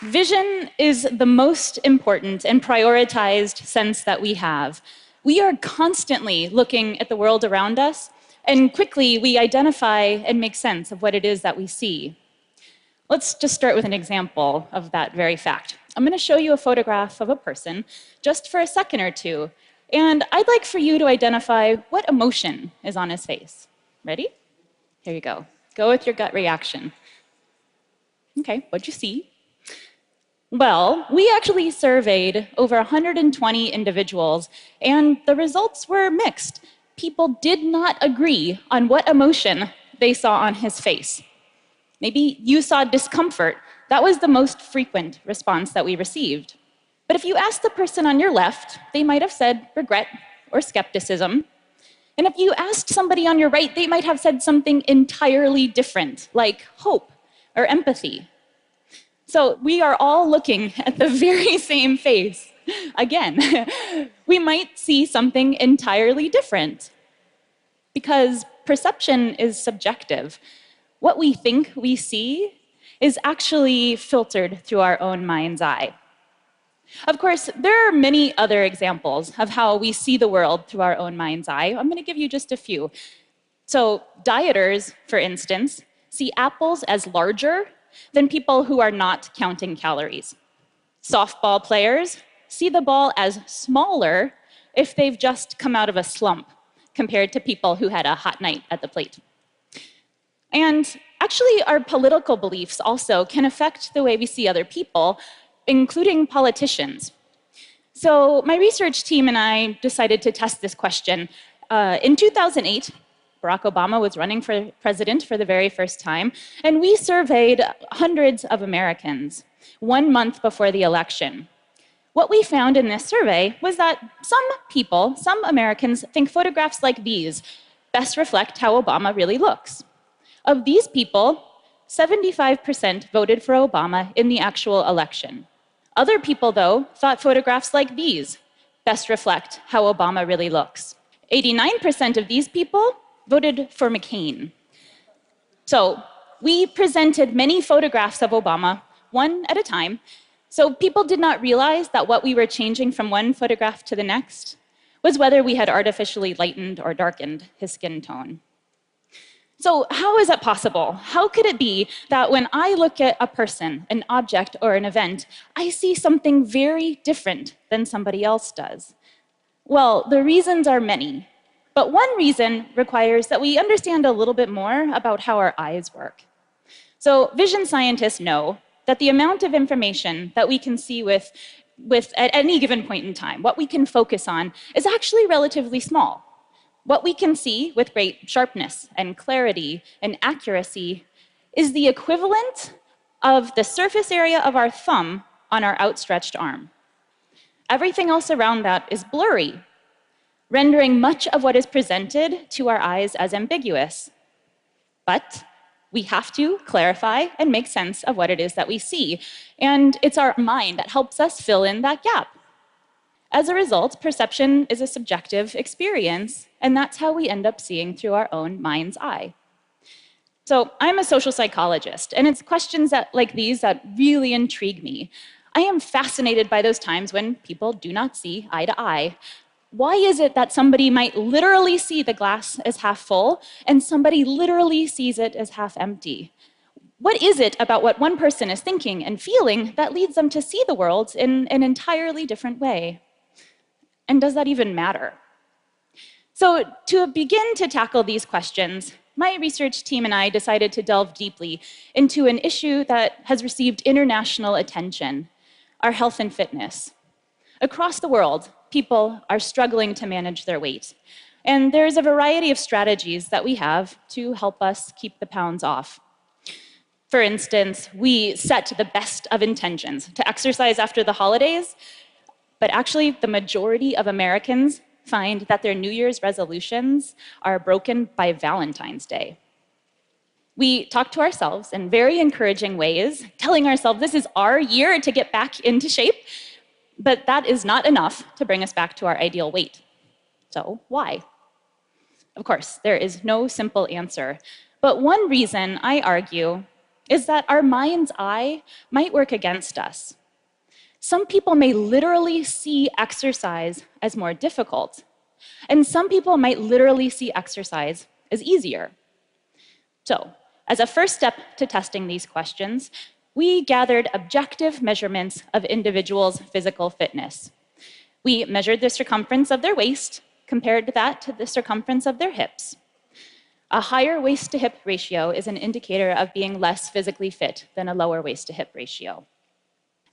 Vision is the most important and prioritized sense that we have. We are constantly looking at the world around us, and quickly we identify and make sense of what it is that we see. Let's just start with an example of that very fact. I'm going to show you a photograph of a person just for a second or two, and I'd like for you to identify what emotion is on his face. Ready? Here you go. Go with your gut reaction. Okay, what'd you see? Well, we actually surveyed over 120 individuals, and the results were mixed. People did not agree on what emotion they saw on his face. Maybe you saw discomfort. That was the most frequent response that we received. But if you asked the person on your left, they might have said regret or skepticism. And if you asked somebody on your right, they might have said something entirely different, like hope or empathy. So we are all looking at the very same face. Again, we might see something entirely different because perception is subjective. What we think we see is actually filtered through our own mind's eye. Of course, there are many other examples of how we see the world through our own mind's eye. I'm going to give you just a few. So dieters, for instance, see apples as larger than people who are not counting calories. Softball players see the ball as smaller if they've just come out of a slump compared to people who had a hot night at the plate. And actually, our political beliefs also can affect the way we see other people, including politicians. So my research team and I decided to test this question. In 2008, Barack Obama was running for president for the very first time, and we surveyed hundreds of Americans 1 month before the election. What we found in this survey was that some Americans think photographs like these best reflect how Obama really looks. Of these people, 75% voted for Obama in the actual election. Other people, though, thought photographs like these best reflect how Obama really looks. 89% of these people voted for McCain. So we presented many photographs of Obama, one at a time, so people did not realize that what we were changing from one photograph to the next was whether we had artificially lightened or darkened his skin tone. So how is that possible? How could it be that when I look at a person, an object, or an event, I see something very different than somebody else does? Well, the reasons are many. But one reason requires that we understand a little bit more about how our eyes work. So vision scientists know that the amount of information that we can see with at any given point in time, what we can focus on, is actually relatively small. What we can see with great sharpness and clarity and accuracy is the equivalent of the surface area of our thumb on our outstretched arm. Everything else around that is blurry, rendering much of what is presented to our eyes as ambiguous. But we have to clarify and make sense of what it is that we see. And it's our mind that helps us fill in that gap. As a result, perception is a subjective experience, and that's how we end up seeing through our own mind's eye. So I'm a social psychologist, and it's questions like these that really intrigue me. I am fascinated by those times when people do not see eye to eye. Why is it that somebody might literally see the glass as half full and somebody literally sees it as half empty? What is it about what one person is thinking and feeling that leads them to see the world in an entirely different way? And does that even matter? So to begin to tackle these questions, my research team and I decided to delve deeply into an issue that has received international attention: our health and fitness. Across the world, people are struggling to manage their weight. And there's a variety of strategies that we have to help us keep the pounds off. For instance, we set the best of intentions to exercise after the holidays, but actually the majority of Americans find that their New Year's resolutions are broken by Valentine's Day. We talk to ourselves in very encouraging ways, telling ourselves this is our year to get back into shape, but that is not enough to bring us back to our ideal weight. So why? Of course, there is no simple answer, but one reason, I argue, is that our mind's eye might work against us. Some people may literally see exercise as more difficult, and some people might literally see exercise as easier. So, as a first step to testing these questions, we gathered objective measurements of individuals' physical fitness. We measured the circumference of their waist, compared that to the circumference of their hips. A higher waist-to-hip ratio is an indicator of being less physically fit than a lower waist-to-hip ratio.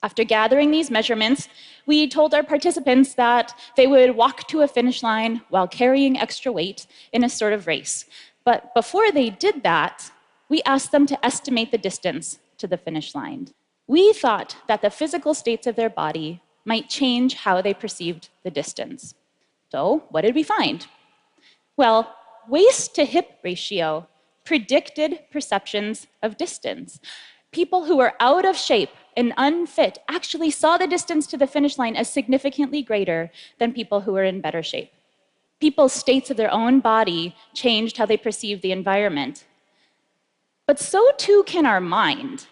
After gathering these measurements, we told our participants that they would walk to a finish line while carrying extra weight in a sort of race. But before they did that, we asked them to estimate the distance to the finish line. We thought that the physical states of their body might change how they perceived the distance. So, what did we find? Well, waist-to-hip ratio predicted perceptions of distance. People who were out of shape and unfit actually saw the distance to the finish line as significantly greater than people who were in better shape. People's states of their own body changed how they perceived the environment. But so too can our mind.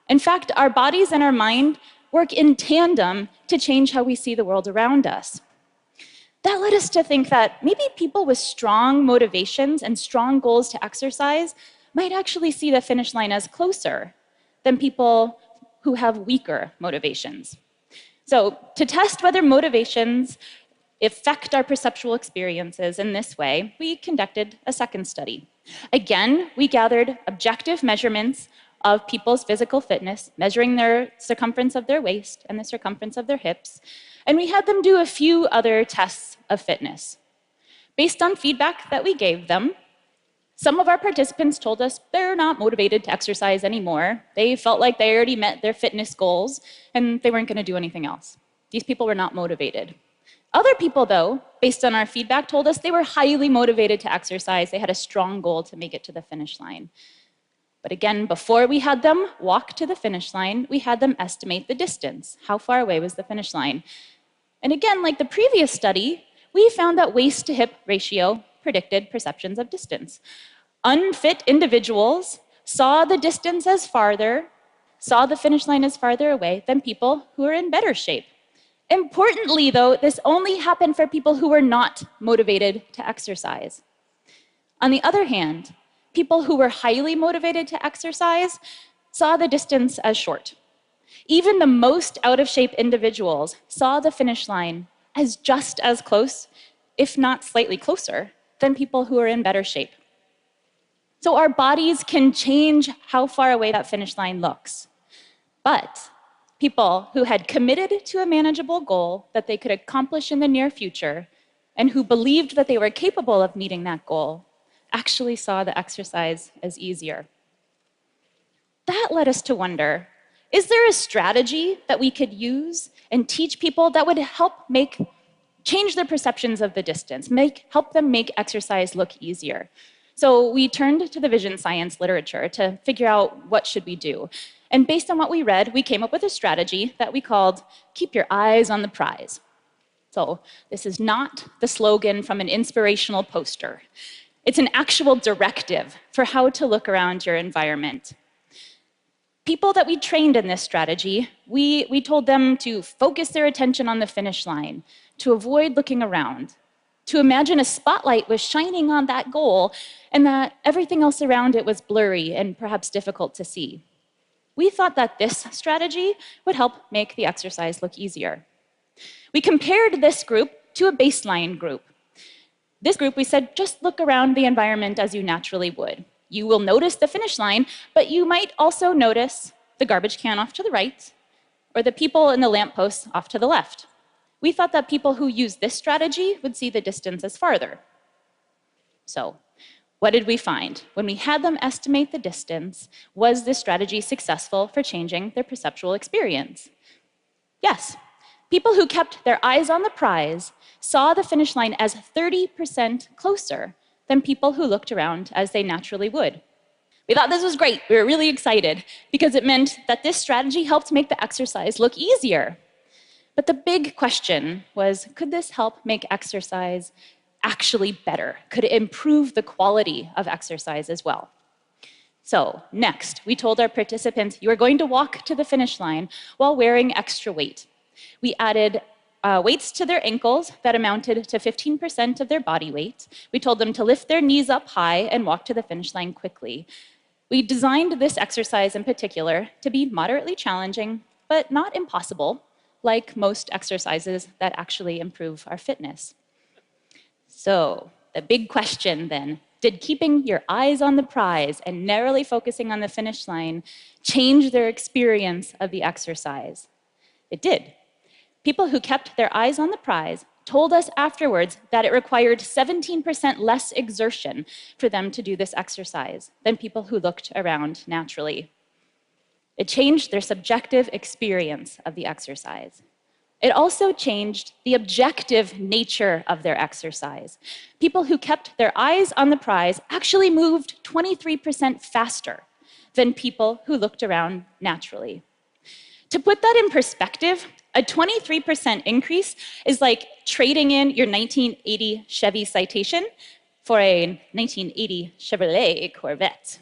In fact, our bodies and our mind work in tandem to change how we see the world around us. That led us to think that maybe people with strong motivations and strong goals to exercise might actually see the finish line as closer than people who have weaker motivations. So, to test whether motivations affect our perceptual experiences in this way, we conducted a second study. Again, we gathered objective measurements of people's physical fitness, measuring their circumference of their waist and the circumference of their hips, and we had them do a few other tests of fitness. Based on feedback that we gave them, some of our participants told us they're not motivated to exercise anymore. They felt like they already met their fitness goals, and they weren't going to do anything else. These people were not motivated. Other people, though, based on our feedback, told us they were highly motivated to exercise. They had a strong goal to make it to the finish line. But again, before we had them walk to the finish line, we had them estimate the distance. How far away was the finish line? And again, like the previous study, we found that waist-to-hip ratio predicted perceptions of distance. Unfit individuals saw the distance as farther, saw the finish line as farther away than people who were in better shape. Importantly, though, this only happened for people who were not motivated to exercise. On the other hand, people who were highly motivated to exercise saw the distance as short. Even the most out-of-shape individuals saw the finish line as just as close, if not slightly closer, than people who are in better shape. So our bodies can change how far away that finish line looks. But people who had committed to a manageable goal that they could accomplish in the near future and who believed that they were capable of meeting that goal actually saw the exercise as easier. That led us to wonder, is there a strategy that we could use and teach people that would help change their perceptions of the distance, help them make exercise look easier? So we turned to the vision science literature to figure out what should we do. And based on what we read, we came up with a strategy that we called "Keep Your Eyes on the Prize." So this is not the slogan from an inspirational poster. It's an actual directive for how to look around your environment. People that we trained in this strategy, we told them to focus their attention on the finish line, to avoid looking around, to imagine a spotlight was shining on that goal and that everything else around it was blurry and perhaps difficult to see. We thought that this strategy would help make the exercise look easier. We compared this group to a baseline group. This group, we said, just look around the environment as you naturally would. You will notice the finish line, but you might also notice the garbage can off to the right or the people in the lampposts off to the left. We thought that people who used this strategy would see the distance as farther. So, what did we find? When we had them estimate the distance, was this strategy successful for changing their perceptual experience? Yes. People who kept their eyes on the prize saw the finish line as 30% closer than people who looked around as they naturally would. We thought this was great. We were really excited because it meant that this strategy helped make the exercise look easier. But the big question was, could this help make exercise actually better? Could it improve the quality of exercise as well? So next, we told our participants, you are going to walk to the finish line while wearing extra weight. We added weights to their ankles that amounted to 15% of their body weight. We told them to lift their knees up high and walk to the finish line quickly. We designed this exercise in particular to be moderately challenging, but not impossible, like most exercises that actually improve our fitness. So the big question then, did keeping your eyes on the prize and narrowly focusing on the finish line change their experience of the exercise? It did. People who kept their eyes on the prize told us afterwards that it required 17% less exertion for them to do this exercise than people who looked around naturally. It changed their subjective experience of the exercise. It also changed the objective nature of their exercise. People who kept their eyes on the prize actually moved 23% faster than people who looked around naturally. To put that in perspective, a 23% increase is like trading in your 1980 Chevy Citation for a 1980 Chevrolet Corvette.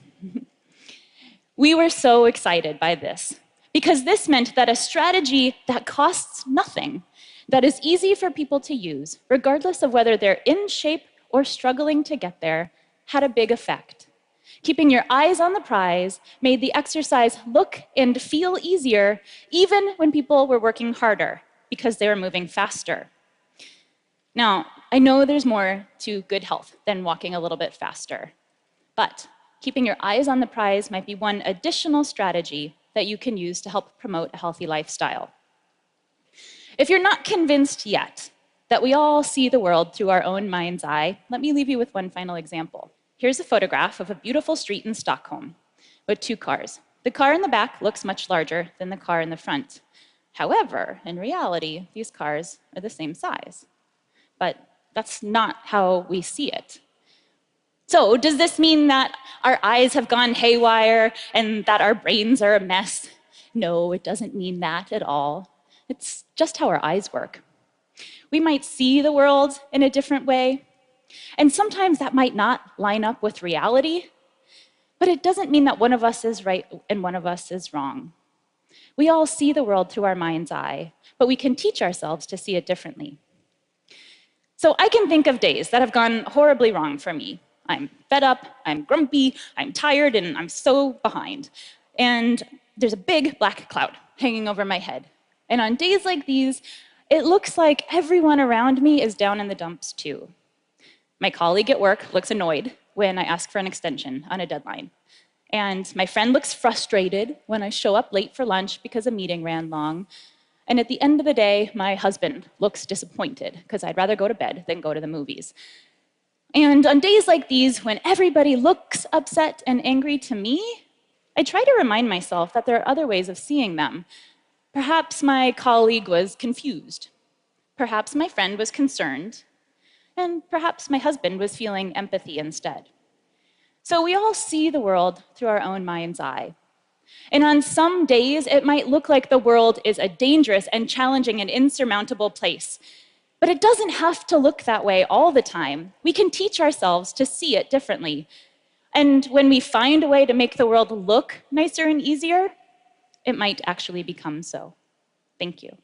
We were so excited by this because this meant that a strategy that costs nothing, that is easy for people to use, regardless of whether they're in shape or struggling to get there, had a big effect. Keeping your eyes on the prize made the exercise look and feel easier, even when people were working harder because they were moving faster. Now, I know there's more to good health than walking a little bit faster, but keeping your eyes on the prize might be one additional strategy that you can use to help promote a healthy lifestyle. If you're not convinced yet that we all see the world through our own mind's eye, let me leave you with one final example. Here's a photograph of a beautiful street in Stockholm with two cars. The car in the back looks much larger than the car in the front. However, in reality, these cars are the same size. But that's not how we see it. So, does this mean that our eyes have gone haywire and that our brains are a mess? No, it doesn't mean that at all. It's just how our eyes work. We might see the world in a different way, and sometimes that might not line up with reality, but it doesn't mean that one of us is right and one of us is wrong. We all see the world through our mind's eye, but we can teach ourselves to see it differently. So I can think of days that have gone horribly wrong for me. I'm fed up, I'm grumpy, I'm tired, and I'm so behind. And there's a big black cloud hanging over my head. And on days like these, it looks like everyone around me is down in the dumps too. My colleague at work looks annoyed when I ask for an extension on a deadline. And my friend looks frustrated when I show up late for lunch because a meeting ran long. And at the end of the day, my husband looks disappointed because I'd rather go to bed than go to the movies. And on days like these, when everybody looks upset and angry to me, I try to remind myself that there are other ways of seeing them. Perhaps my colleague was confused. Perhaps my friend was concerned. And perhaps my husband was feeling empathy instead. So we all see the world through our own mind's eye. And on some days, it might look like the world is a dangerous and challenging and insurmountable place. But it doesn't have to look that way all the time. We can teach ourselves to see it differently. And when we find a way to make the world look nicer and easier, it might actually become so. Thank you.